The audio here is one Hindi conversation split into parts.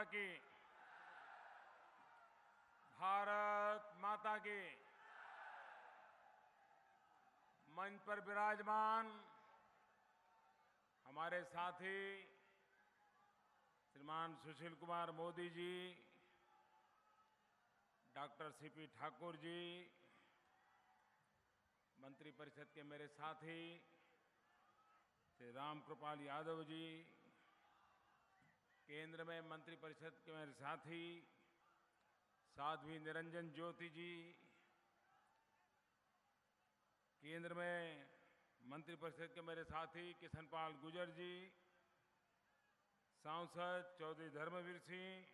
माता की। भारत माता की। मंच पर विराजमान हमारे साथी श्रीमान सुशील कुमार मोदी जी, डॉक्टर सीपी ठाकुर जी, मंत्रिपरिषद के मेरे साथी श्री रामकृपाल यादव जी, केंद्र में मंत्रिपरिषद के मेरे साथी साध्वी निरंजन ज्योति जी, केंद्र में मंत्रिपरिषद के मेरे साथी किशनपाल गुर्जर जी, सांसद चौधरी धर्मवीर सिंह,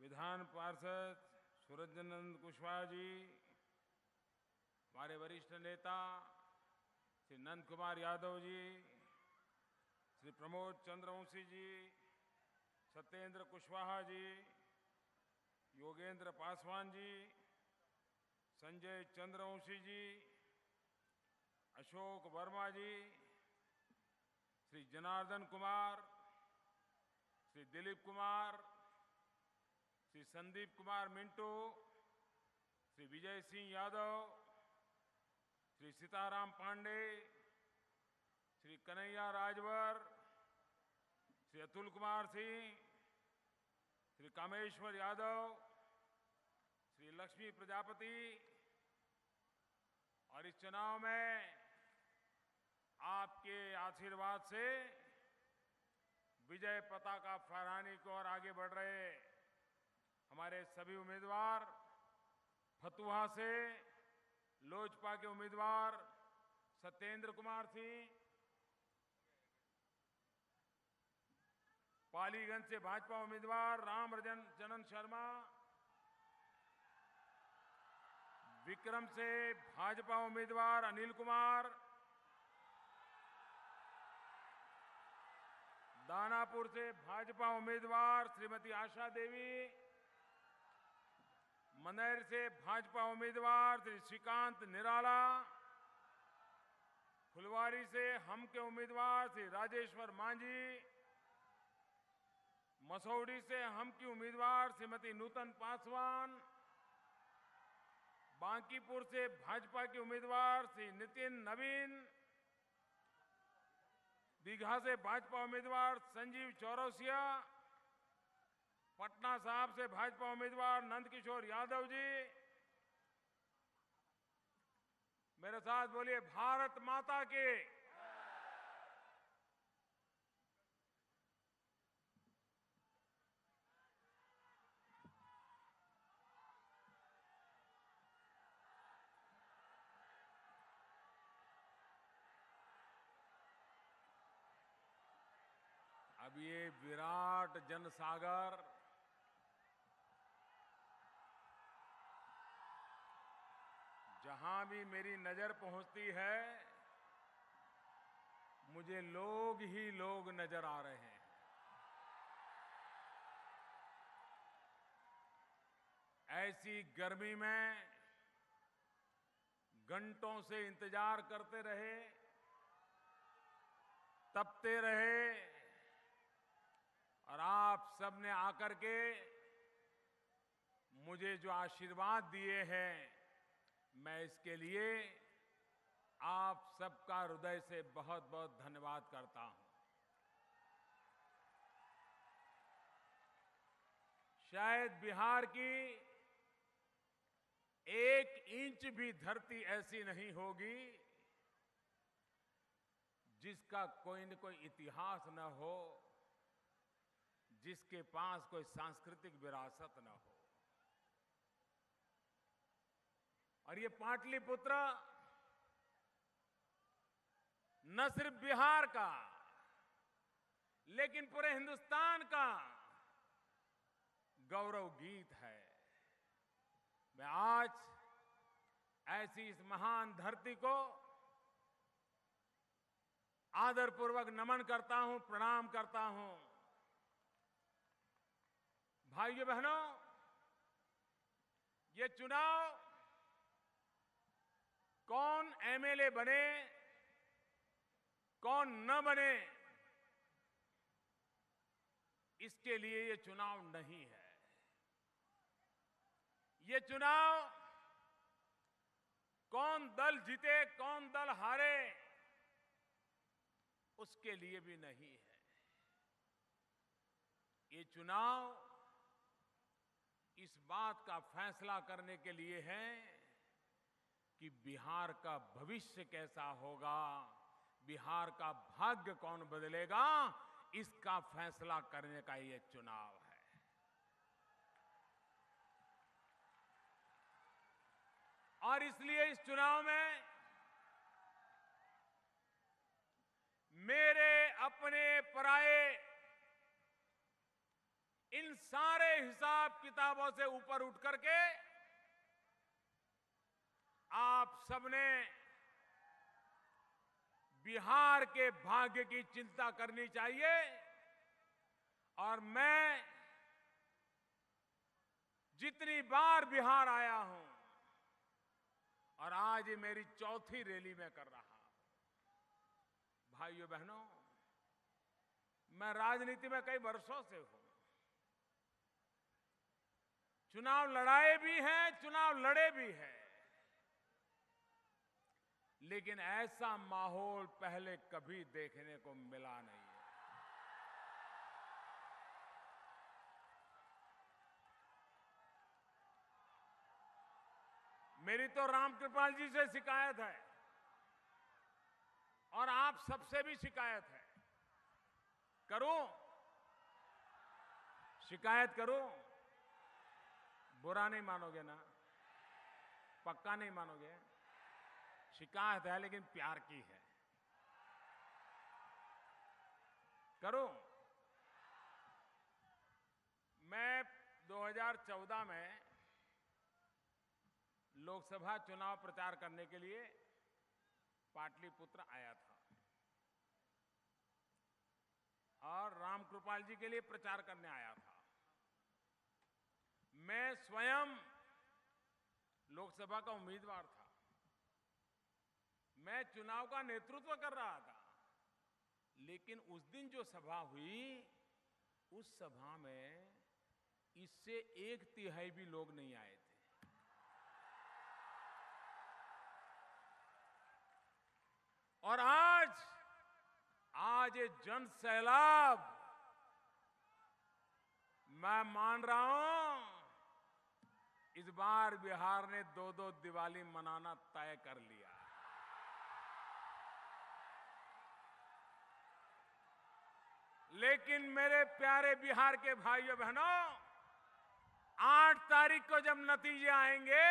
विधान पार्षद सूरजनंद कुशवाहा जी, हमारे वरिष्ठ नेता श्री नंद कुमार यादव जी, श्री प्रमोद चंद्रवंशी जी, सत्येंद्र कुशवाहा जी, योगेंद्र पासवान जी, संजय चंद्रवंशी जी, अशोक वर्मा जी, श्री जनार्दन कुमार, श्री दिलीप कुमार, श्री संदीप कुमार मिंटू, श्री विजय सिंह यादव, श्री सीताराम पांडे, श्री कन्हैया राजवर, श्री अतुल कुमार सिंह, श्री कामेश्वर यादव, श्री लक्ष्मी प्रजापति, और इस चुनाव में आपके आशीर्वाद से विजय पताका फहराने की ओर आगे बढ़ रहे हमारे सभी उम्मीदवार, फतुहा से लोजपा के उम्मीदवार सत्येंद्र कुमार सिंह, पालीगंज से भाजपा उम्मीदवार रामचंद्र शर्मा, विक्रम से भाजपा उम्मीदवार अनिल कुमार, दानापुर से भाजपा उम्मीदवार श्रीमती आशा देवी, मनेर से भाजपा उम्मीदवार श्री श्रीकांत निराला, फुलवारी से हम के उम्मीदवार श्री राजेश्वर मांझी, मसौड़ी से हम की उम्मीदवार श्रीमती नूतन पासवान, बांकीपुर से भाजपा के उम्मीदवार श्री नितिन नवीन, दीघा से भाजपा उम्मीदवार संजीव चौरसिया, पटना साहब से भाजपा उम्मीदवार नंदकिशोर यादव जी। मेरे साथ बोलिए भारत माता की। अब ये विराट जनसागर जहां भी मेरी नजर पहुंचती है, मुझे लोग ही लोग नजर आ रहे हैं। ऐसी गर्मी में घंटों से इंतजार करते रहे, तपते रहे, और आप सबने आकर के मुझे जो आशीर्वाद दिए हैं, मैं इसके लिए आप सबका हृदय से बहुत बहुत धन्यवाद करता हूं। शायद बिहार की 1 इंच भी धरती ऐसी नहीं होगी जिसका कोई न कोई इतिहास न हो, जिसके पास कोई सांस्कृतिक विरासत न हो। और ये पाटलिपुत्र न सिर्फ बिहार का, लेकिन पूरे हिंदुस्तान का गौरव गीत है। मैं आज ऐसी इस महान धरती को आदरपूर्वक नमन करता हूं, प्रणाम करता हूं। भाइयों बहनों, ये चुनाव कौन एमएलए बने, कौन न बने, इसके लिए ये चुनाव नहीं है। ये चुनाव कौन दल जीते कौन दल हारे उसके लिए भी नहीं है। ये चुनाव इस बात का फैसला करने के लिए है कि बिहार का भविष्य कैसा होगा, बिहार का भाग्य कौन बदलेगा, इसका फैसला करने का ये चुनाव है। और इसलिए इस चुनाव में मेरे अपने पराये इन सारे हिसाब किताबों से ऊपर उठ करके आप सबने बिहार के भाग्य की चिंता करनी चाहिए। और मैं जितनी बार बिहार आया हूं और आज ये मेरी चौथी रैली में कर रहा हूं, भाइयों बहनों, मैं राजनीति में कई वर्षों से हूं, चुनाव लड़ाए भी हैं, चुनाव लड़े भी हैं, लेकिन ऐसा माहौल पहले कभी देखने को मिला नहीं है। मेरी तो रामकृपाल जी से शिकायत है और आप सबसे भी शिकायत है। करूं? शिकायत करूं? बुरा नहीं मानोगे ना? पक्का नहीं मानोगे? शिकायत है लेकिन प्यार की है। करूं? मैं 2014 में लोकसभा चुनाव प्रचार करने के लिए पाटलिपुत्र आया था और रामकृपाल जी के लिए प्रचार करने आया था। मैं स्वयं लोकसभा का उम्मीदवार था, मैं चुनाव का नेतृत्व कर रहा था, लेकिन उस दिन जो सभा हुई उस सभा में इससे 1/3 भी लोग नहीं आए थे। और आज ये जन सैलाब, मैं मान रहा हूं इस बार बिहार ने 2-2 दिवाली मनाना तय कर लिया। लेकिन मेरे प्यारे बिहार के भाइयों बहनों, 8 तारीख को जब नतीजे आएंगे,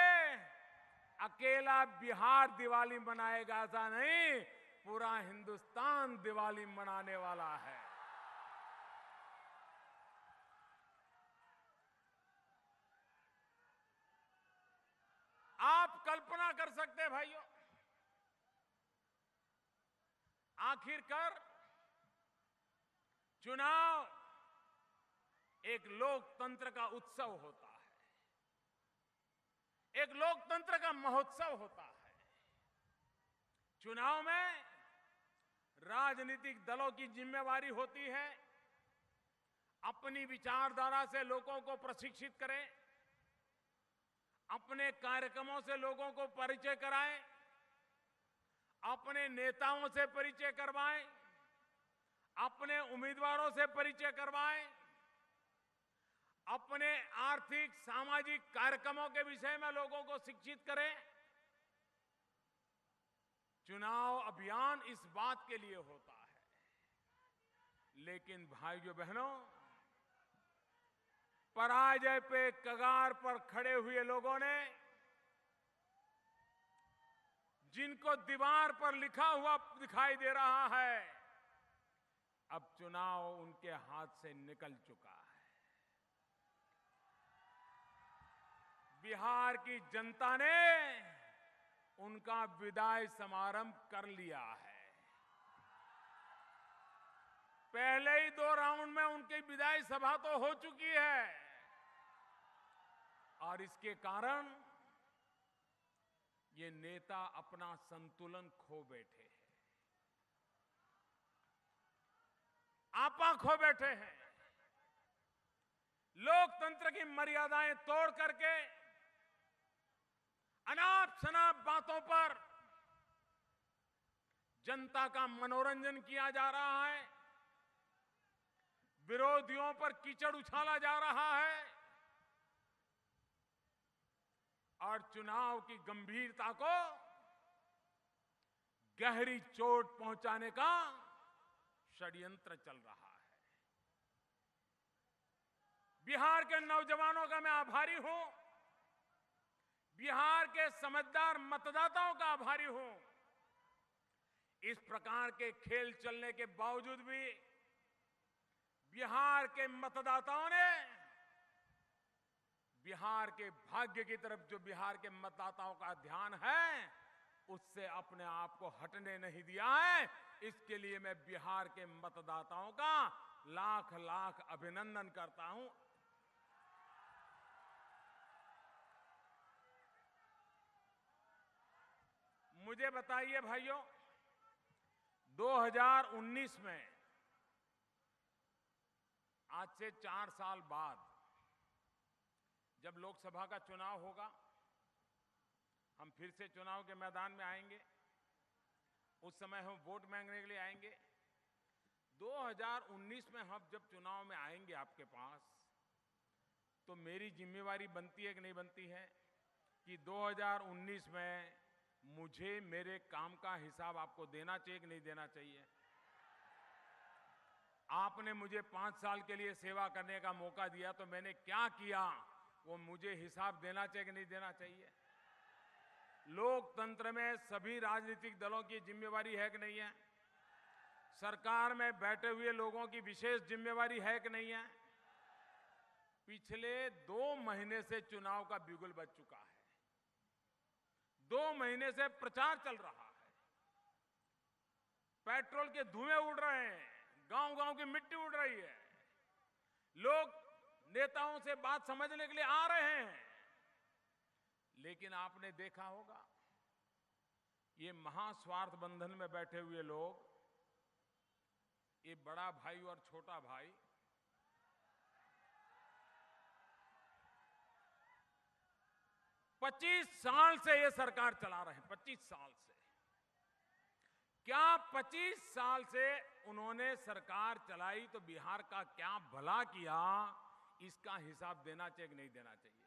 अकेला बिहार दिवाली मनाएगा ऐसा नहीं, पूरा हिंदुस्तान दिवाली मनाने वाला है। आप कल्पना कर सकते हैं भाइयों, आखिरकार चुनाव एक लोकतंत्र का उत्सव होता है, एक लोकतंत्र का महोत्सव होता है। चुनाव में राजनीतिक दलों की जिम्मेवारी होती है अपनी विचारधारा से लोगों को प्रशिक्षित करें, अपने कार्यक्रमों से लोगों को परिचय कराएं, अपने नेताओं से परिचय करवाएं, अपने उम्मीदवारों से परिचय करवाएं, अपने आर्थिक सामाजिक कार्यक्रमों के विषय में लोगों को शिक्षित करें। चुनाव अभियान इस बात के लिए होता है। लेकिन भाइयों बहनों, पराजय पे कगार पर खड़े हुए लोगों ने, जिनको दीवार पर लिखा हुआ दिखाई दे रहा है, अब चुनाव उनके हाथ से निकल चुका है। बिहार की जनता ने उनका विदाई समारंभ कर लिया है। पहले ही 2 राउंड में उनकी विदाई सभा तो हो चुकी है और इसके कारण ये नेता अपना संतुलन खो बैठे हैं, आपा खो बैठे हैं। लोकतंत्र की मर्यादाएं तोड़ करके अनाप शनाप बातों पर जनता का मनोरंजन किया जा रहा है, विरोधियों पर कीचड़ उछाला जा रहा है और चुनाव की गंभीरता को गहरी चोट पहुंचाने का षड्यंत्र चल रहा है। बिहार के नौजवानों का मैं आभारी हूं, बिहार के समझदार मतदाताओं का आभारी हूं। इस प्रकार के खेल चलने के बावजूद भी बिहार के मतदाताओं ने बिहार के भाग्य की तरफ, जो बिहार के मतदाताओं का ध्यान है, उससे अपने आप को हटने नहीं दिया है। इसके लिए मैं बिहार के मतदाताओं का लाख लाख अभिनंदन करता हूं। मुझे बताइए भाइयों, 2019 में, आज से 4 साल बाद जब लोकसभा का चुनाव होगा, हम फिर से चुनाव के मैदान में आएंगे। उस समय हम वोट मांगने के लिए आएंगे। 2019 में हम जब चुनाव में आएंगे आपके पास, तो मेरी जिम्मेवारी बनती है कि नहीं बनती है कि 2019 में मुझे मेरे काम का हिसाब आपको देना चाहिए कि नहीं देना चाहिए? आपने मुझे 5 साल के लिए सेवा करने का मौका दिया, तो मैंने क्या किया वो मुझे हिसाब देना चाहिए कि नहीं देना चाहिए? लोकतंत्र में सभी राजनीतिक दलों की जिम्मेवारी है कि नहीं है? सरकार में बैठे हुए लोगों की विशेष जिम्मेवारी है कि नहीं है? पिछले 2 महीने से चुनाव का बिगुल बज चुका है। 2 महीने से प्रचार चल रहा है, पेट्रोल के धुएं उड़ रहे हैं, गांव-गांव की मिट्टी उड़ रही है, लोग नेताओं से बात समझने के लिए आ रहे हैं। लेकिन आपने देखा होगा, ये महास्वार्थ बंधन में बैठे हुए लोग, ये बड़ा भाई और छोटा भाई, पच्चीस साल से ये सरकार चला रहे हैं। 25 साल से। क्या 25 साल से उन्होंने सरकार चलाई तो बिहार का क्या भला किया, इसका हिसाब देना चाहिए कि नहीं देना चाहिए?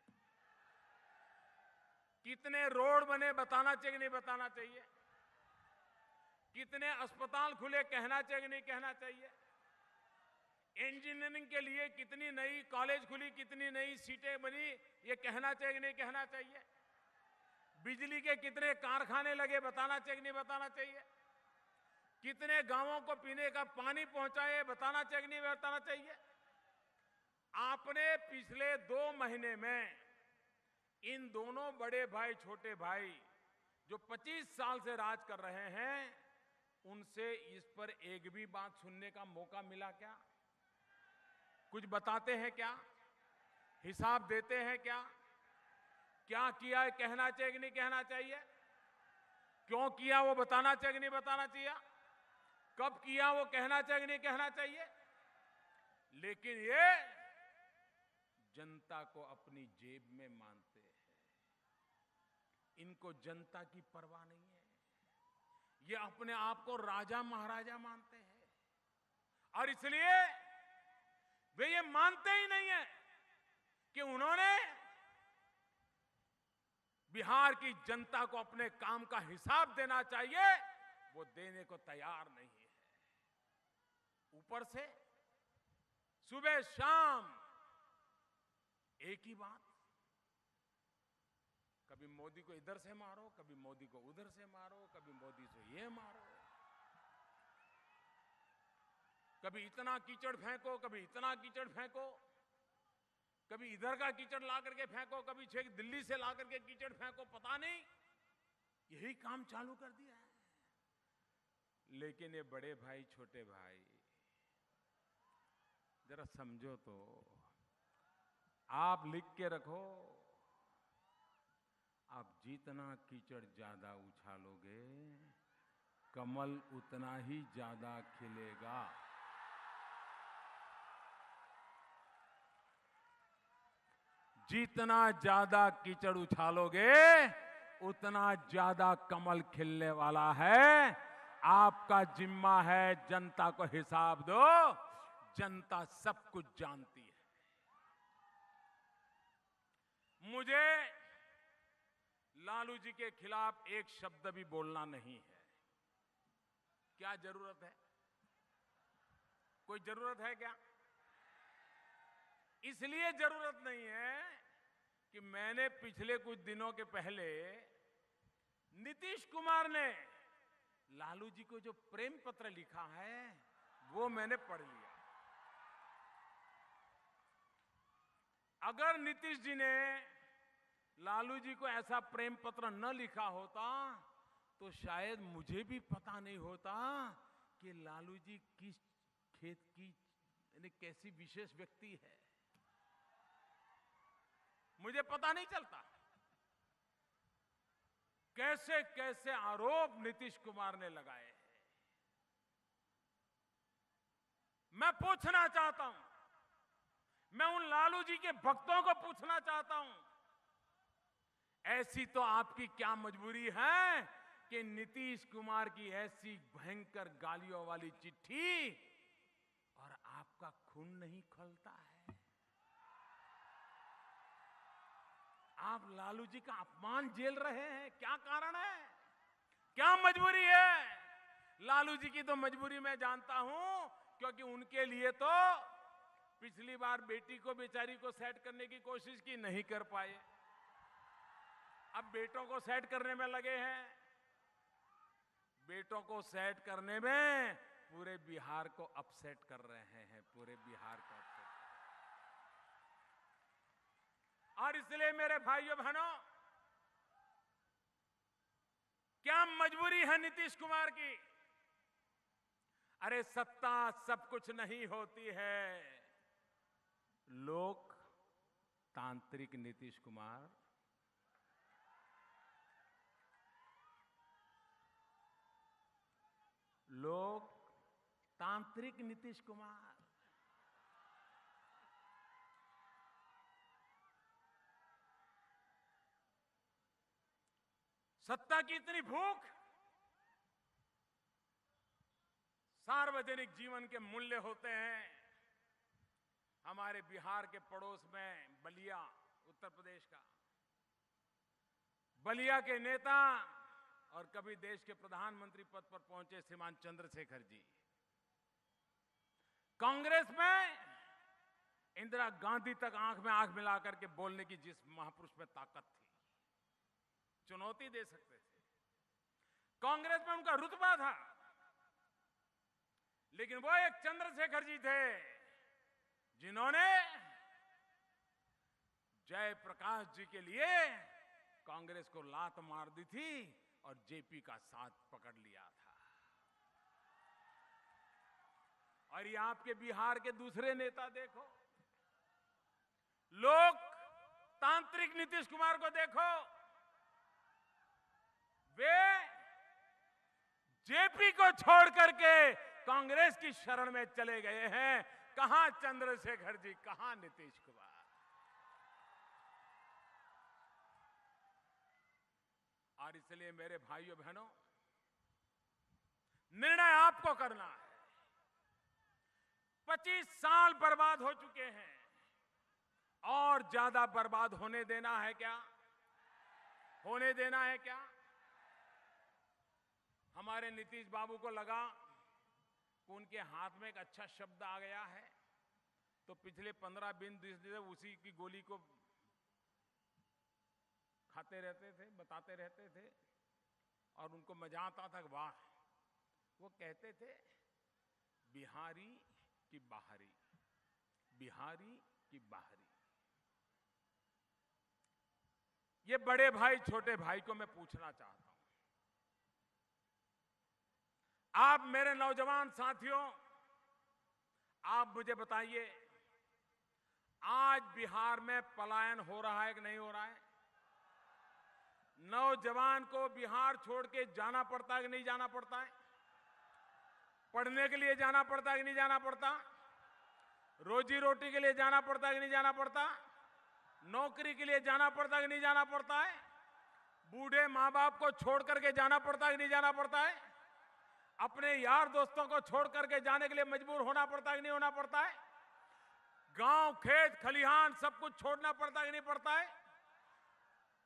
कितने रोड बने बताना चाहिए कि नहीं बताना चाहिए? कितने अस्पताल खुले कहना चाहिए कि नहीं कहना चाहिए? इंजीनियरिंग के लिए कितनी नई कॉलेज खुली, कितनी नई सीटें बनी, ये कहना चाहिए कि नहीं कहना चाहिए? बिजली के कितने कारखाने लगे बताना चाहिए कि नहीं बताना चाहिए? कितने गांवों को पीने का पानी पहुंचाए बताना चाहिए कि नहीं बताना चाहिए? आपने पिछले 2 महीने में इन दोनों बड़े भाई छोटे भाई जो 25 साल से राज कर रहे हैं, उनसे इस पर एक भी बात सुनने का मौका मिला क्या? कुछ बताते हैं क्या? हिसाब देते हैं क्या? क्या किया है कहना चाहिए कि नहीं कहना चाहिए? क्यों किया वो बताना चाहिए कि नहीं बताना चाहिए? कब किया वो कहना चाहिए कि नहीं कहना चाहिए? लेकिन ये जनता को अपनी जेब में मानते हैं। इनको जनता की परवाह नहीं है। ये अपने आप को राजा महाराजा मानते हैं और इसलिए वे ये मानते ही नहीं है कि उन्होंने बिहार की जनता को अपने काम का हिसाब देना चाहिए, वो देने को तैयार नहीं है। ऊपर से सुबह शाम एक ही बात, कभी मोदी को इधर से मारो, कभी मोदी को उधर से मारो, कभी मोदी से ये मारो, कभी इतना कीचड़ फेंको, कभी इतना कीचड़ फेंको, कभी इधर का कीचड़ ला करके फेंको, कभी छेक दिल्ली से ला करके कीचड़ फेंको, पता नहीं यही काम चालू कर दिया है। लेकिन ये बड़े भाई छोटे भाई जरा समझो तो, आप लिख के रखो, आप जितना कीचड़ ज्यादा उछालोगे, कमल उतना ही ज्यादा खिलेगा। जितना ज्यादा कीचड़ उछालोगे उतना ज्यादा कमल खिलने वाला है। आपका जिम्मा है जनता को हिसाब दो। जनता सब कुछ जानती है। मुझे लालू जी के खिलाफ एक शब्द भी बोलना नहीं है। क्या जरूरत है? कोई जरूरत है क्या? इसलिए जरूरत नहीं है कि मैंने पिछले कुछ दिनों के पहले नीतीश कुमार ने लालू जी को जो प्रेम पत्र लिखा है वो मैंने पढ़ लिया। अगर नीतीश जी ने लालू जी को ऐसा प्रेम पत्र न लिखा होता तो शायद मुझे भी पता नहीं होता कि लालू जी किस खेत की यानी कैसी विशेष व्यक्ति है। मुझे पता नहीं चलता। कैसे कैसे आरोप नीतीश कुमार ने लगाए हैं। मैं पूछना चाहता हूं, मैं उन लालू जी के भक्तों को पूछना चाहता हूं, ऐसी तो आपकी क्या मजबूरी है कि नीतीश कुमार की ऐसी भयंकर गालियों वाली चिट्ठी और आपका खून नहीं खौलता है? आप लालू जी का अपमान झेल रहे हैं, क्या कारण है? क्या मजबूरी है? लालू जी की तो मजबूरी मैं जानता हूं, क्योंकि उनके लिए तो पिछली बार बेटी को बेचारी को सेट करने की कोशिश की, नहीं कर पाए। अब बेटों को सेट करने में लगे हैं। बेटों को सेट करने में पूरे बिहार को अपसेट कर रहे हैं, पूरे बिहार को अपसेट। और इसलिए मेरे भाइयों बहनों, क्या मजबूरी है नीतीश कुमार की? अरे सत्ता सब कुछ नहीं होती है। लोकतांत्रिक नीतीश कुमार लोकतांत्रिक नीतीश कुमार सत्ता की इतनी भूख, सार्वजनिक जीवन के मूल्य होते हैं। हमारे बिहार के पड़ोस में बलिया, उत्तर प्रदेश का बलिया के नेता और कभी देश के प्रधानमंत्री पद पर पहुंचे श्रीमान चंद्रशेखर जी, कांग्रेस में इंदिरा गांधी तक आंख में आंख मिलाकर के बोलने की जिस महापुरुष में ताकत थी, चुनौती दे सकते थे। कांग्रेस में उनका रुतबा था, लेकिन वो एक चंद्रशेखर जी थे जिन्होंने जयप्रकाश जी के लिए कांग्रेस को लात मार दी थी और जेपी का साथ पकड़ लिया था। और ये आपके बिहार के दूसरे नेता देखो, लोकतांत्रिक नीतीश कुमार को देखो, वे जेपी को छोड़ करके कांग्रेस की शरण में चले गए हैं। कहां चंद्रशेखर जी, कहां नीतीश कुमार? और इसलिए मेरे भाइयों बहनों, निर्णय आपको करना है। 25 साल बर्बाद हो चुके हैं, और ज्यादा बर्बाद होने देना है क्या? होने देना है क्या? हमारे नीतीश बाबू को लगा कि उनके हाथ में एक अच्छा शब्द आ गया है, तो पिछले 15-20 दिन से उसी की गोली को खाते रहते थे, बताते रहते थे, और उनको मजा आता था कि वाह। वो कहते थे बिहारी की बाहरी, बिहारी की बाहरी। ये बड़े भाई छोटे भाई को मैं पूछना चाहता हूं, आप मेरे नौजवान साथियों, आप मुझे बताइए, आज बिहार में पलायन हो रहा है कि नहीं हो रहा है? नौजवान को बिहार छोड़ के जाना पड़ता है कि नहीं जाना पड़ता है? पढ़ने के लिए जाना पड़ता है कि नहीं जाना पड़ता? रोजी रोटी के लिए जाना पड़ता है कि नहीं जाना पड़ता? नौकरी के लिए जाना पड़ता है कि नहीं जाना पड़ता है? बूढ़े माँ बाप को छोड़ करके जाना पड़ता है कि नहीं जाना पड़ता है? अपने यार दोस्तों को छोड़ करके जाने के लिए मजबूर होना पड़ता है कि नहीं होना पड़ता है? गांव, खेत, खलिहान सब कुछ छोड़ना पड़ता है कि नहीं पड़ता है?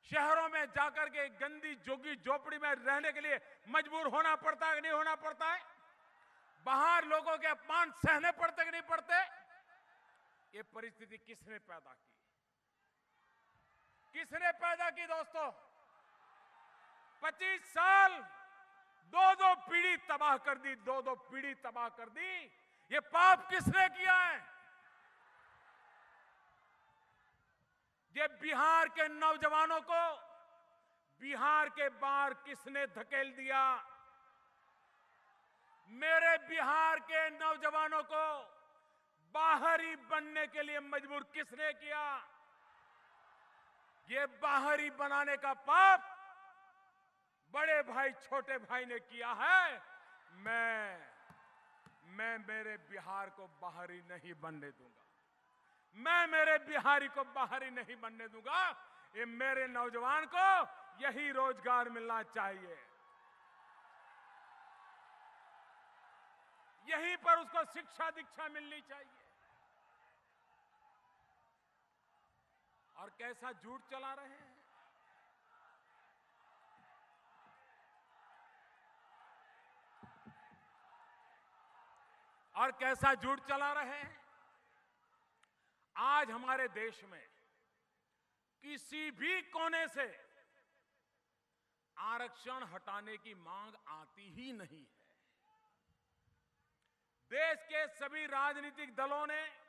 शहरों में जाकर के गंदी झुग्गी झोपड़ी में रहने के लिए मजबूर होना पड़ता है कि नहीं होना पड़ता है? बाहर लोगों के अपमान सहने पड़ते कि नहीं पड़ते? ये परिस्थिति किसने पैदा की? किसने पैदा की दोस्तों? 25 साल दो पीढ़ी तबाह कर दी, दो पीढ़ी तबाह कर दी। ये पाप किसने किया है? ये बिहार के नौजवानों को बिहार के बाहर किसने धकेल दिया? मेरे बिहार के नौजवानों को बाहरी बनने के लिए मजबूर किसने किया? ये बाहरी बनाने का पाप बड़े भाई छोटे भाई ने किया है। मैं मेरे बिहार को बाहरी नहीं बनने दूंगा। मैं मेरे बिहारी को बाहरी नहीं बनने दूंगा। ये मेरे नौजवान को यही रोजगार मिलना चाहिए, यहीं पर उसको शिक्षा दीक्षा मिलनी चाहिए। और कैसा झूठ चला रहे हैं? और कैसा झूठ चला रहे हैं? आज हमारे देश में किसी भी कोने से आरक्षण हटाने की मांग आती ही नहीं है। देश के सभी राजनीतिक दलों ने,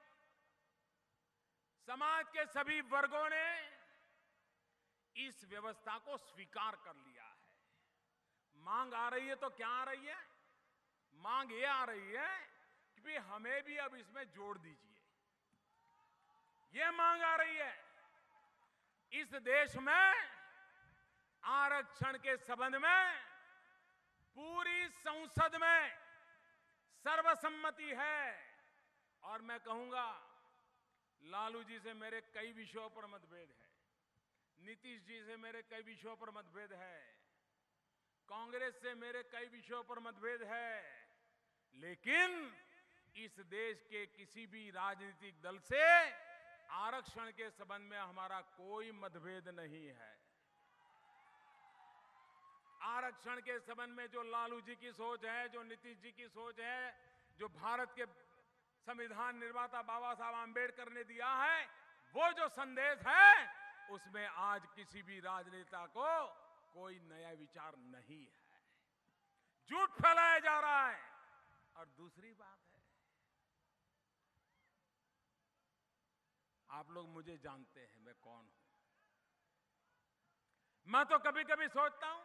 समाज के सभी वर्गों ने इस व्यवस्था को स्वीकार कर लिया है। मांग आ रही है तो क्या आ रही है? मांग ये आ रही है कि भाई हमें भी अब इसमें जोड़ दीजिए। ये मांग आ रही है। इस देश में आरक्षण के संबंध में पूरी संसद में सर्वसम्मति है। और मैं कहूंगा, लालू जी से मेरे कई विषयों पर मतभेद है, नीतीश जी से मेरे कई विषयों पर मतभेद है, कांग्रेस से मेरे कई विषयों पर मतभेद है, लेकिन इस देश के किसी भी राजनीतिक दल से आरक्षण के संबंध में हमारा कोई मतभेद नहीं है। आरक्षण के संबंध में जो लालू जी की सोच है, जो नीतीश जी की सोच है, जो भारत के संविधान निर्माता बाबा साहब आंबेडकर ने दिया है, वो जो संदेश है, उसमें आज किसी भी राजनेता को कोई नया विचार नहीं है। झूठ फैलाया जा रहा है। और दूसरी बात है, आप लोग मुझे जानते हैं मैं कौन हूं। मैं तो कभी कभी सोचता हूं,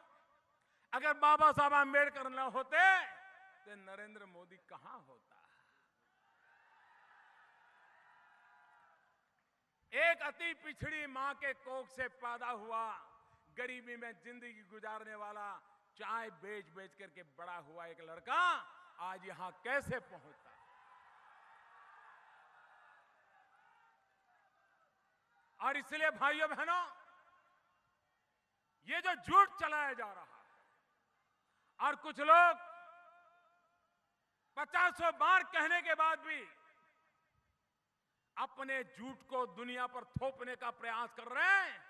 अगर बाबा साहब आंबेडकर न होते तो नरेंद्र मोदी कहां होता। एक अति पिछड़ी मां के कोख से पैदा हुआ, गरीबी में जिंदगी गुजारने वाला, चाय बेच बेच करके बड़ा हुआ एक लड़का आज यहां कैसे पहुंचता। और इसलिए भाइयों बहनों, ये जो झूठ चलाया जा रहा है, और कुछ लोग 50 बार कहने के बाद भी अपने झूठ को दुनिया पर थोपने का प्रयास कर रहे हैं,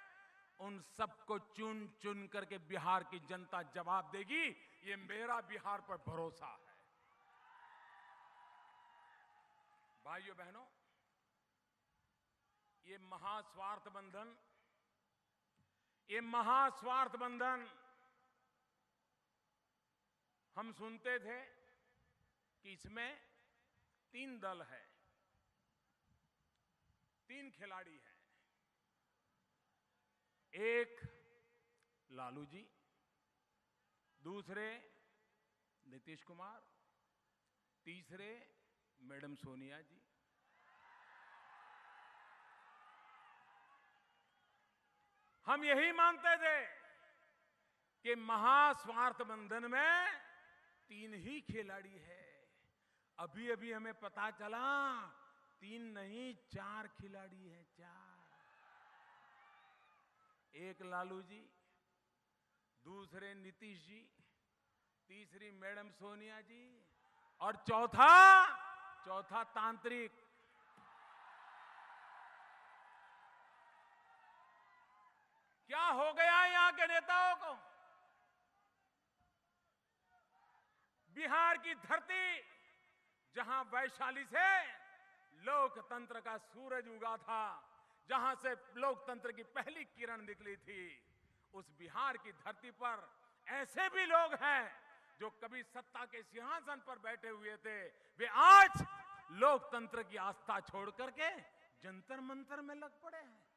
उन सबको चुन चुन करके बिहार की जनता जवाब देगी। ये मेरा बिहार पर भरोसा है। भाइयों बहनों, ये महास्वार्थ बंधन, ये महास्वार्थ बंधन हम सुनते थे कि इसमें 3 दल है, 3 खिलाड़ी हैं। एक लालू जी, दूसरे नीतीश कुमार, तीसरे मैडम सोनिया जी। हम यही मानते थे कि महास्वार्थ बंधन में 3 ही खिलाड़ी है। अभी अभी हमें पता चला 3 नहीं 4 खिलाड़ी हैं, 4। एक लालू जी, दूसरे नीतीश जी, तीसरी मैडम सोनिया जी और चौथा तांत्रिक। क्या हो गया यहां के नेताओं को? बिहार की धरती, जहां वैशाली से लोकतंत्र का सूरज उगा था, जहां से लोकतंत्र की पहली किरण निकली थी, उस बिहार की धरती पर ऐसे भी लोग हैं जो कभी सत्ता के सिंहासन पर बैठे हुए थे, वे आज लोकतंत्र की आस्था छोड़ करके जंतर मंतर में लग पड़े हैं।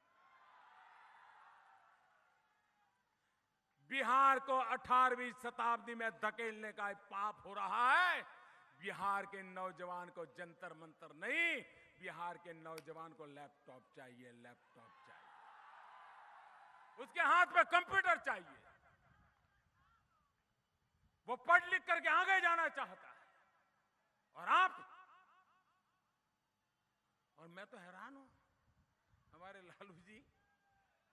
बिहार को 18वीं शताब्दी में धकेलने का पाप हो रहा है। बिहार के नौजवान को जंतर मंतर नहीं, बिहार के नौजवान को लैपटॉप चाहिए, लैपटॉप चाहिए, उसके हाथ में कंप्यूटर चाहिए। वो पढ़ लिख करके आगे जाना चाहता है। और मैं तो हैरान हूं, हमारे लालू जी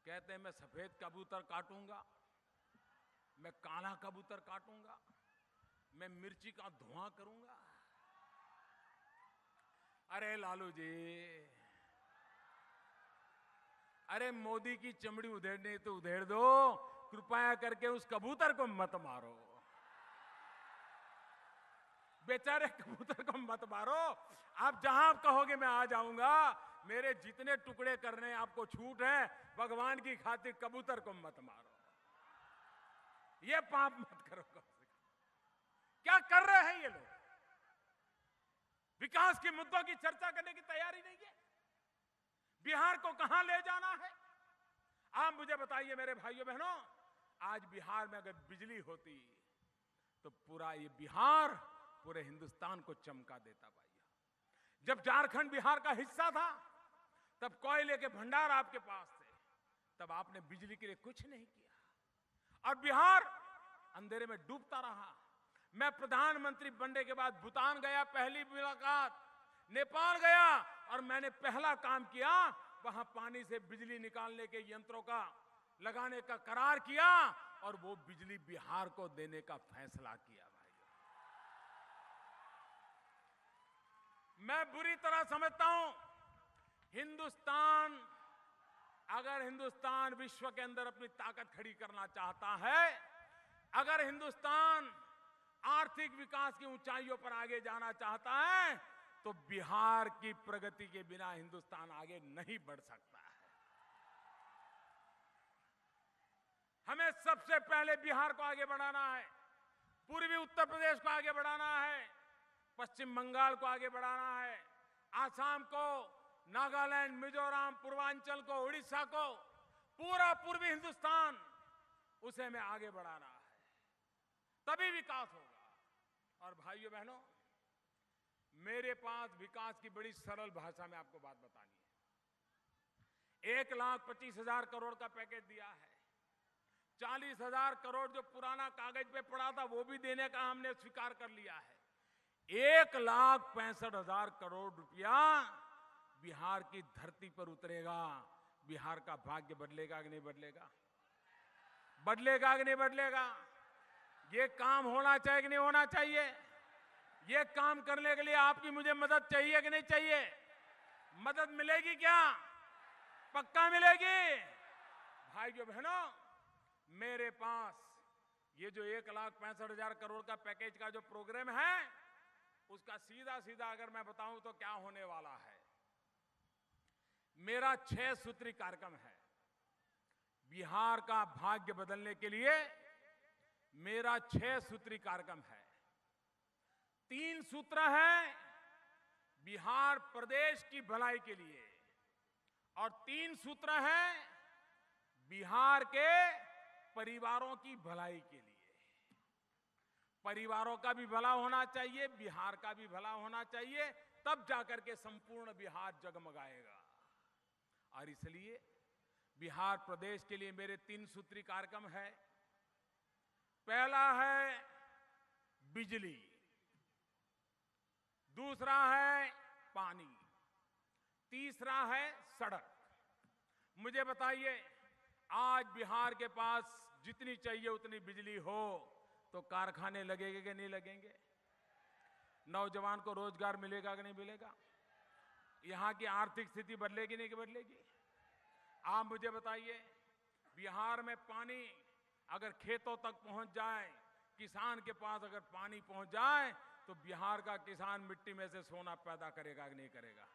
कहते हैं मैं सफेद कबूतर काटूंगा, मैं काला कबूतर काटूंगा, मैं मिर्ची का धुआं करूंगा। अरे लालू जी, अरे मोदी की चमड़ी उधेड़नी तो उधेड़ दो, कृपया करके उस कबूतर को मत मारो, बेचारे कबूतर को मत मारो। आप जहां कहोगे मैं आ जाऊंगा, मेरे जितने टुकड़े करने आपको छूट है, भगवान की खातिर कबूतर को मत मारो, ये पाप मत करो। क्या कर रहे हैं ये लोग? विकास के मुद्दों की चर्चा करने की तैयारी नहीं है। बिहार को कहां ले जाना है? आप मुझे बताइए मेरे भाइयों बहनों, आज बिहार में अगर बिजली होती तो पूरा ये बिहार पूरे हिंदुस्तान को चमका देता भैया। जब झारखंड बिहार का हिस्सा था, तब कोयले के भंडार आपके पास थे, तब आपने बिजली के लिए कुछ नहीं किया और बिहार अंधेरे में डूबता रहा। मैं प्रधानमंत्री बनने के बाद भूटान गया, पहली मुलाकात, नेपाल गया और मैंने पहला काम किया, वहां पानी से बिजली निकालने के यंत्रों का लगाने का करार किया और वो बिजली बिहार को देने का फैसला किया। मैं बुरी तरह समझता हूं, अगर हिंदुस्तान विश्व के अंदर अपनी ताकत खड़ी करना चाहता है, अगर हिंदुस्तान आर्थिक विकास की ऊंचाइयों पर आगे जाना चाहता है, तो बिहार की प्रगति के बिना हिंदुस्तान आगे नहीं बढ़ सकता है। हमें सबसे पहले बिहार को आगे बढ़ाना है, पूर्वी उत्तर प्रदेश को आगे बढ़ाना है, पश्चिम बंगाल को आगे बढ़ाना है, आसाम को, नागालैंड, मिजोरम, पूर्वांचल को, उड़ीसा को, पूरा पूर्वी हिंदुस्तान, उसे हमें आगे बढ़ाना है, तभी विकास होगा। और भाइयों बहनों, मेरे पास विकास की बड़ी सरल भाषा में आपको बात बतानी है। 1,25,000 करोड़ का पैकेज दिया है, 40,000 करोड़ जो पुराना कागज पे पड़ा था वो भी देने का हमने स्वीकार कर लिया है। 1,65,000 करोड़ रुपया बिहार की धरती पर उतरेगा। बिहार का भाग्य बदलेगा कि नहीं बदलेगा? बदलेगा कि नहीं बदलेगा? ये काम होना चाहिए कि नहीं होना चाहिए? ये काम करने के लिए आपकी मुझे मदद चाहिए कि नहीं चाहिए? मदद मिलेगी क्या? पक्का मिलेगी? भाइयों बहनों, मेरे पास ये जो 1,65,000 करोड़ का पैकेज का जो प्रोग्राम है, उसका सीधा सीधा अगर मैं बताऊं तो क्या होने वाला है। मेरा 6 सूत्री कार्यक्रम है। बिहार का भाग्य बदलने के लिए मेरा 6 सूत्री कार्यक्रम है। 3 सूत्र हैं बिहार प्रदेश की भलाई के लिए और 3 सूत्र हैं बिहार के परिवारों की भलाई के लिए। परिवारों का भी भला होना चाहिए, बिहार का भी भला होना चाहिए, तब जाकर के संपूर्ण बिहार जगमगाएगा। और इसलिए बिहार प्रदेश के लिए मेरे 3 सूत्री कार्यक्रम है। पहला है बिजली, दूसरा है पानी, तीसरा है सड़क। मुझे बताइए, आज बिहार के पास जितनी चाहिए उतनी बिजली हो तो कारखाने लगेंगे कि नहीं लगेंगे? नौजवान को रोजगार मिलेगा कि नहीं मिलेगा? यहां की आर्थिक स्थिति बदलेगी नहीं कि बदलेगी? आप मुझे बताइए, बिहार में पानी अगर खेतों तक पहुंच जाए, किसान के पास अगर पानी पहुंच जाए, तो बिहार का किसान मिट्टी में से सोना पैदा करेगा कि नहीं करेगा?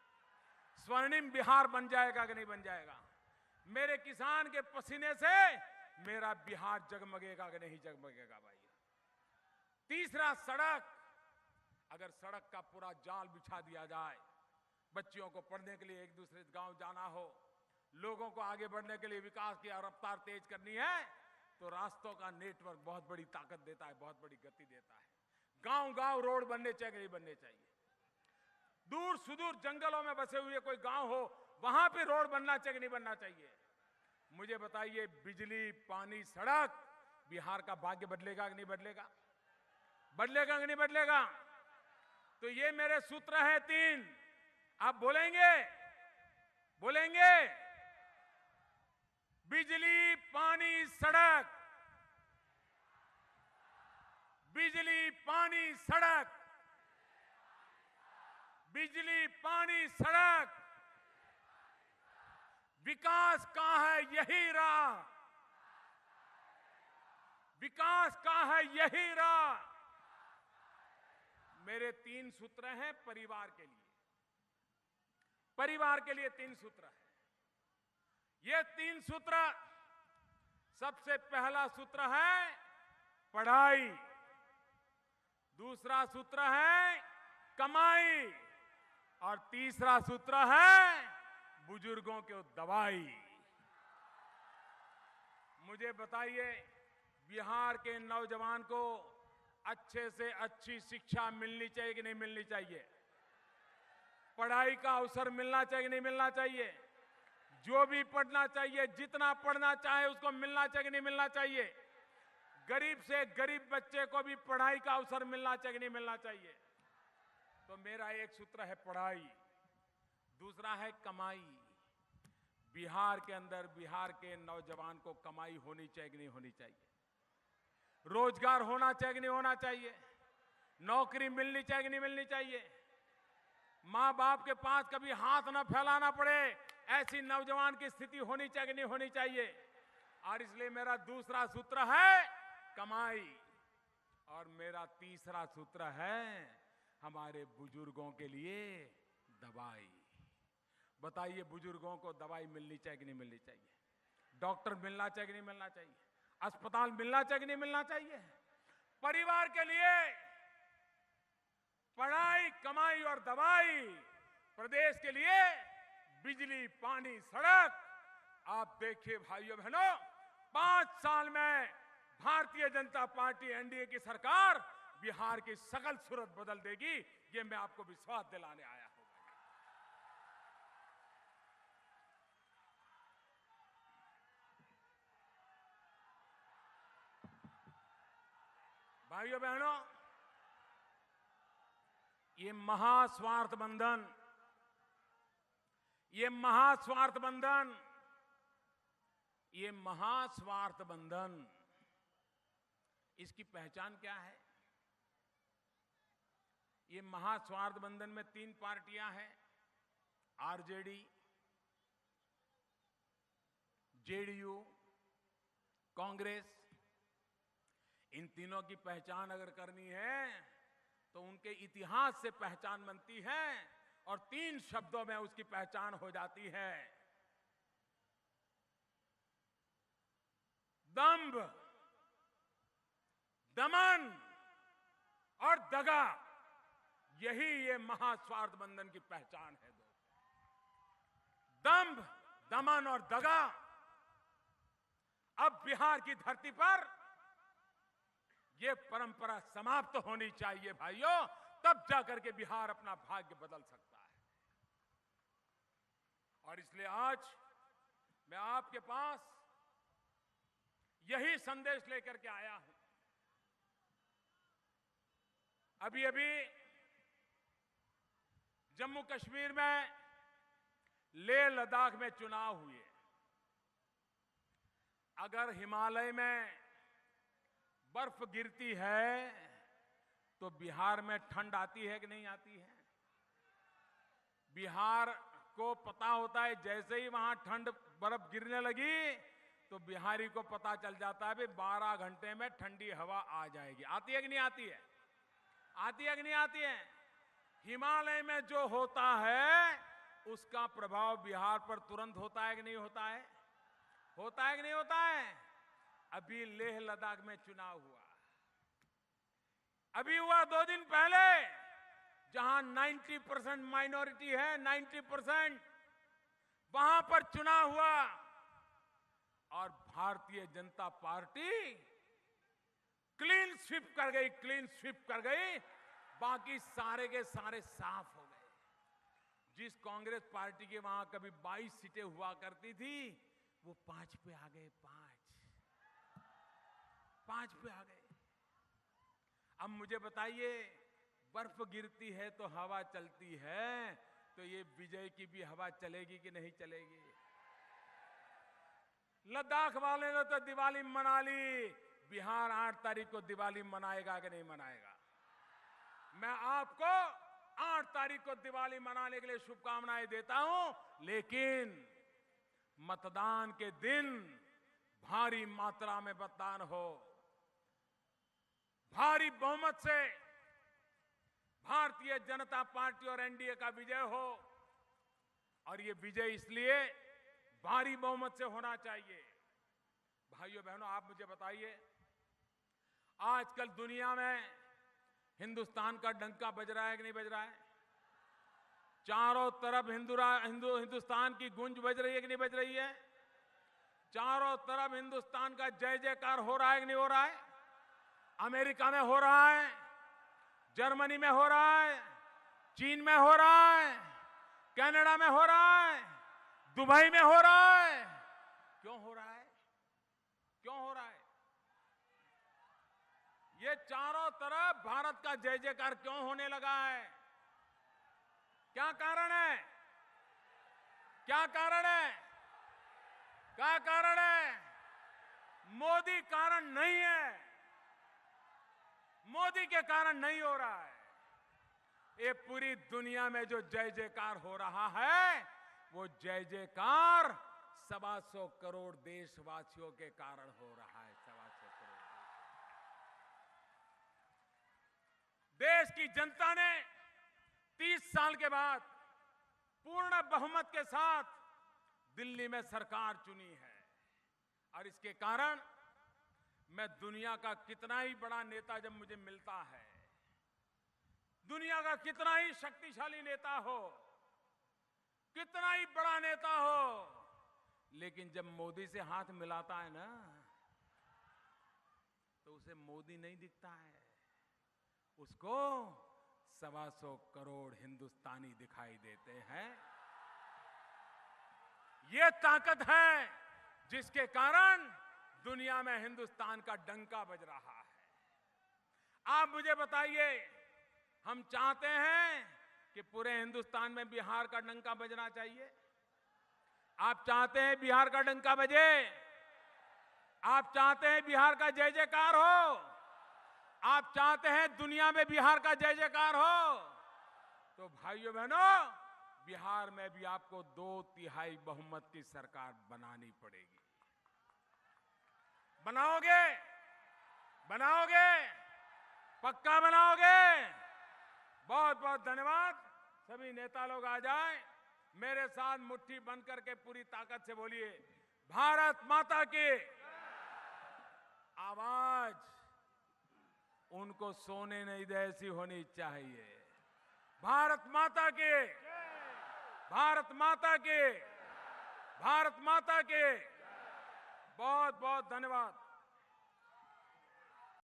स्वर्णिम बिहार बन जाएगा कि नहीं बन जाएगा? मेरे किसान के पसीने से मेरा बिहार जगमगेगा कि नहीं जगमगेगा भाई? तीसरा, सड़क। अगर सड़क का पूरा जाल बिछा दिया जाए, बच्चियों को पढ़ने के लिए एक दूसरे गांव जाना हो, लोगों को आगे बढ़ने के लिए विकास की रफ्तार तेज करनी है, तो रास्तों का नेटवर्क बहुत बड़ी ताकत देता है, बहुत बड़ी गति देता है। गांव गांव रोड बनने चाहिए नहीं बनने चाहिए? दूर सुदूर जंगलों में बसे हुए कोई गांव हो, वहां पे रोड बनना चाहिए नहीं बनना चाहिए? मुझे बताइए, बिजली, पानी, सड़क, बिहार का भाग्य बदलेगा कि नहीं बदलेगा? बदलेगा कि नहीं बदलेगा? तो ये मेरे सूत्र हैं 3। आप बोलेंगे? बोलेंगे? बिजली, पानी, सड़क। बिजली, पानी, सड़क। बिजली, पानी, सड़क। विकास का है यही राह। विकास का है यही राह। मेरे 3 सूत्र हैं परिवार के लिए। परिवार के लिए 3 सूत्र हैं। ये 3 सूत्र, सबसे पहला सूत्र है पढ़ाई, दूसरा सूत्र है कमाई, और तीसरा सूत्र है बुजुर्गों को दवाई। मुझे बताइए, बिहार के नौजवान को अच्छे से अच्छी शिक्षा मिलनी चाहिए कि नहीं मिलनी चाहिए? पढ़ाई का अवसर मिलना चाहिए कि नहीं मिलना चाहिए? जो भी पढ़ना चाहिए, जितना पढ़ना चाहे उसको मिलना चाहिए कि नहीं मिलना चाहिए? गरीब से गरीब बच्चे को भी पढ़ाई का अवसर मिलना चाहिए कि नहीं मिलना चाहिए? तो मेरा एक सूत्र है पढ़ाई, दूसरा है कमाई। बिहार के अंदर, बिहार के नौजवान को कमाई होनी चाहिए कि नहीं होनी चाहिए? रोजगार होना चाहिए कि नहीं होना चाहिए? नौकरी मिलनी चाहिए कि नहीं मिलनी चाहिए? मां बाप के पास कभी हाथ ना फैलाना पड़े, ऐसी नौजवान की स्थिति होनी चाहिए कि नहीं होनी चाहिए? और इसलिए मेरा दूसरा सूत्र है कमाई, और मेरा तीसरा सूत्र है हमारे बुजुर्गों के लिए दवाई। बताइए, बुजुर्गों को दवाई मिलनी चाहिए कि नहीं मिलनी चाहिए? डॉक्टर मिलना चाहिए कि नहीं मिलना चाहिए? अस्पताल मिलना चाहिए कि नहीं मिलना चाहिए? परिवार के लिए पढ़ाई, कमाई और दवाई, प्रदेश के लिए बिजली, पानी, सड़क। आप देखिए भाइयों बहनों, 5 साल में भारतीय जनता पार्टी एनडीए की सरकार बिहार की सकल सूरत बदल देगी, ये मैं आपको विश्वास दिलाने आया हूं। भाइयों बहनों, ये महास्वार्थ बंधन, ये महास्वार्थ बंधन, ये महास्वार्थ बंधन, इसकी पहचान क्या है? ये महास्वार्थ बंधन में 3 पार्टियां हैं, आरजेडी, जेडीयू, कांग्रेस। इन तीनों की पहचान अगर करनी है तो उनके इतिहास से पहचान बनती है, और 3 शब्दों में उसकी पहचान हो जाती है। दंभ, दमन और दगा। यही ये महास्वार्थ बंधन की पहचान है। दंभ, दमन और दगा अब बिहार की धरती पर ये परंपरा समाप्त होनी चाहिए भाइयों, तब जाकर के बिहार अपना भाग्य बदल सकता है। और इसलिए आज मैं आपके पास यही संदेश लेकर के आया हूं। अभी अभी जम्मू कश्मीर में, लेह लद्दाख में चुनाव हुए। अगर हिमालय में बर्फ गिरती है तो बिहार में ठंड आती है कि नहीं आती है? बिहार को पता होता है जैसे ही वहां ठंड बर्फ गिरने लगी तो बिहारी को पता चल जाता है 12 घंटे में ठंडी हवा आ जाएगी। आती है कि नहीं आती है? आती है कि नहीं आती है? हिमालय में जो होता है उसका प्रभाव बिहार पर तुरंत होता है कि नहीं होता है? होता है कि नहीं होता है? अभी लेह लद्दाख में चुनाव हुआ, अभी हुआ 2 दिन पहले, जहां 90% माइनॉरिटी है, 90%, वहां पर चुनाव हुआ और Bharatiya Janata party clean sweep कर गई, क्लीन स्वीप कर गई। बाकी सारे के सारे साफ हो गए। जिस कांग्रेस पार्टी के वहां कभी 22 सीटें हुआ करती थी वो 5 पे आ गए, 5 पे आ गए। अब मुझे बताइए, बर्फ गिरती है तो हवा चलती है, तो ये विजय की भी हवा चलेगी कि नहीं चलेगी? लद्दाख वाले ने तो दिवाली मना ली, बिहार 8 तारीख को दिवाली मनाएगा कि नहीं मनाएगा? मैं आपको 8 तारीख को दिवाली मनाने के लिए शुभकामनाएं देता हूं, लेकिन मतदान के दिन भारी मात्रा में मतदान हो, भारी बहुमत से भारतीय जनता पार्टी और एनडीए का विजय हो। और ये विजय इसलिए भारी बहुमत से होना चाहिए। भाइयों बहनों, आप मुझे बताइए, आजकल दुनिया में हिंदुस्तान का डंका बज रहा है कि नहीं बज रहा है? चारों तरफ हिंदुस्तान की गूंज बज रही है कि नहीं बज रही है? चारों तरफ हिंदुस्तान का जय जयकार हो रहा है कि नहीं हो रहा है? अमेरिका में हो रहा है, जर्मनी में हो रहा है, चीन में हो रहा है, कनाडा में हो रहा है, दुबई में हो रहा है। क्यों हो रहा है? क्यों हो रहा है? ये चारों तरफ भारत का जय जयकार क्यों होने लगा है? क्या कारण है? क्या कारण है? क्या कारण है? मोदी कारण नहीं है, मोदी के कारण नहीं हो रहा है। ये पूरी दुनिया में जो जय जयकार हो रहा है वो जय जयकार 125 करोड़ देशवासियों के कारण हो रहा है। 125 करोड़ देश की जनता ने 30 साल के बाद पूर्ण बहुमत के साथ दिल्ली में सरकार चुनी है। और इसके कारण मैं दुनिया का कितना ही बड़ा नेता जब मुझे मिलता है, दुनिया का कितना ही शक्तिशाली नेता हो, कितना ही बड़ा नेता हो, लेकिन जब मोदी से हाथ मिलाता है ना तो उसे मोदी नहीं दिखता है, उसको 125 करोड़ हिंदुस्तानी दिखाई देते हैं। ये ताकत है जिसके कारण दुनिया में हिंदुस्तान का डंका बज रहा है। आप मुझे बताइए, हम चाहते हैं कि पूरे हिंदुस्तान में बिहार का डंका बजना चाहिए? आप चाहते हैं बिहार का डंका बजे? आप चाहते हैं बिहार का जय जयकार हो? आप चाहते हैं दुनिया में बिहार का जय जयकार हो? तो भाइयों बहनों, बिहार में भी आपको 2/3 बहुमत की सरकार बनानी पड़ेगी। बनाओगे? बनाओगे? पक्का बनाओगे? बहुत बहुत धन्यवाद। सभी नेता लोग आ जाएं, मेरे साथ मुट्ठी बंद करके पूरी ताकत से बोलिए, भारत माता की। आवाज उनको सोने नहीं दे ऐसी होनी चाहिए। भारत माता की, भारत माता की, भारत माता की। बहुत बहुत धन्यवाद।